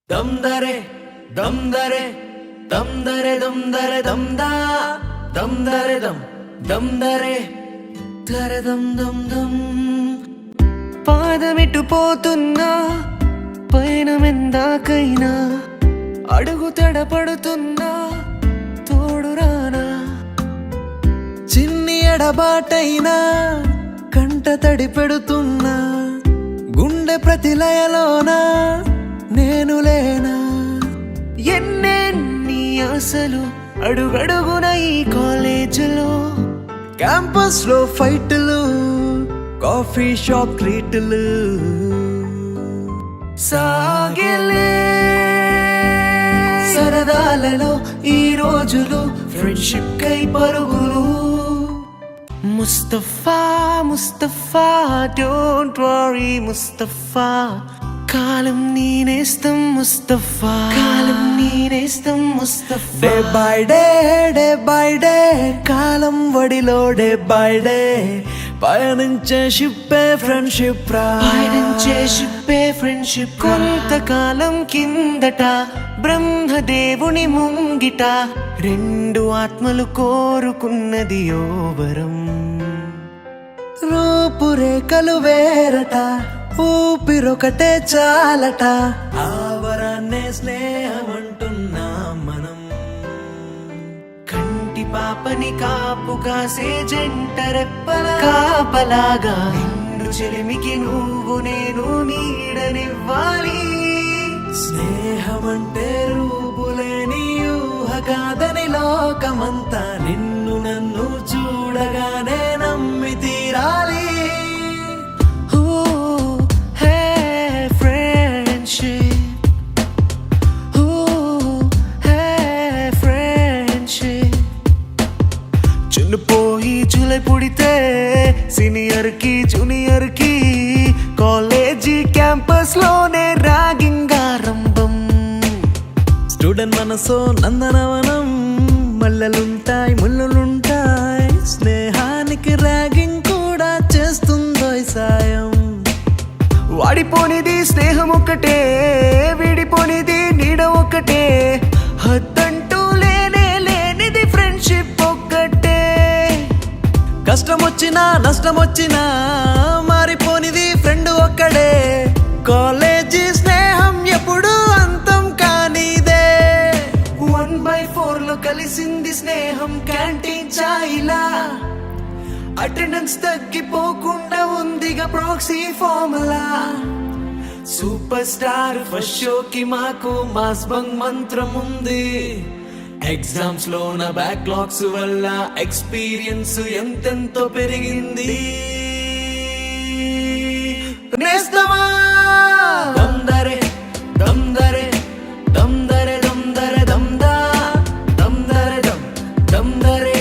దమ్దరే దమ్దరే దమ్దరే దమ్దరే దమ్దా దమ్దరే దమ్ దమ్దరే దరే దమ్ దమ్ దమ్ పాదమిటు పోతున్నా పైన మెందాకైనా అడుగు తడపడుతున్నా తోడురానా చిన్ని ఎడబాటైనా కంట తడి పెడుతున్నా గుండె ప్రతిలయలోనా నేను లేనా ఎన్నెన్ని ఆశలు అడుగడుగున ఈ కాలేజీలో క్యాంపస్ లో ఫైట్లు కాఫీ షాప్ ట్రీట్లు సాగలే సరదాలలో ఈ రోజులు ఫ్రెండ్షిప్ కై పరుగులు ముస్తఫా ముస్తఫా డోంట్ వరీ ముస్తఫా కాలం నేనేస్తం ముస్తఫా కాలం నేనేస్తం ముస్తఫా డే బై డే కాలం వడిలో డే బై డే పయనించే షిప్పే ఫ్రెండ్షిప్ రా పయనించే షిప్పే ఫ్రెండ్షిప్ కొంతకాలం కిందట బ్రహ్మదేవుని ముంగిట రెండు ఆత్మలు కోరుకున్నది ఓవరం రూపురేఖలు వేరట ఊపిరొకటే చాలట ఆవరాన్నే స్నేహం అంటున్నాం మనం కంటి పాపని కాపు కాసే జంట రెప్పల కాపలాగా నిన్ను చెలిమికి నువ్వు నేను నీడనివ్వాలి స్నేహమంటే రూపులేని ఊహ కాదని లోకమంతా నిన్ను నన్ను చూడగానే నమ్మి తీరాలి పోయి జూలై పుడితే సీనియర్ కి జూనియర్ కి కాలేజీ క్యాంపస్ లోనే ర్యాగింగ్ ఆరంభం స్టూడెంట్ మనసో నందనవనం మల్లెలుంటాయి ముళ్ళులుంటాయి స్నేహానికి ర్యాగింగ్ కూడా చేస్తుందో సాయం వాడిపోనిది స్నేహం ఒక్కటే విడిపోనిది నీడ ఒక్కటే హద్దంటూ లేనే లేనిది ఫ్రెండ్షిప్ కష్టం వచ్చినా నష్టం వచ్చినా మారిపోనిది ఫ్రెండ్ ఒక్కడే కాలేజీ స్నేహం ఎప్పుడు అంతం కానిదే 1/4 లో కలిసింది స్నేహం క్యాంటీన్ చాయిలా అటెండెన్స్ తగ్గిపోకుండా ఉందిగా proxy formula super star first షోకి మాకు మాస్ బంగ్ మంత్రం ఉంది ఎగ్జామ్స్ లో నా బ్యాక్లాగ్స్ వల్ల ఎక్స్పీరియన్స్ ఎంతెంతో పెరిగింది నేస్తమా దమ్దరే దమ్దరే దమ్దరే దమ్దరే దమ్దా దమ్దరే దమ్ దమ్దరే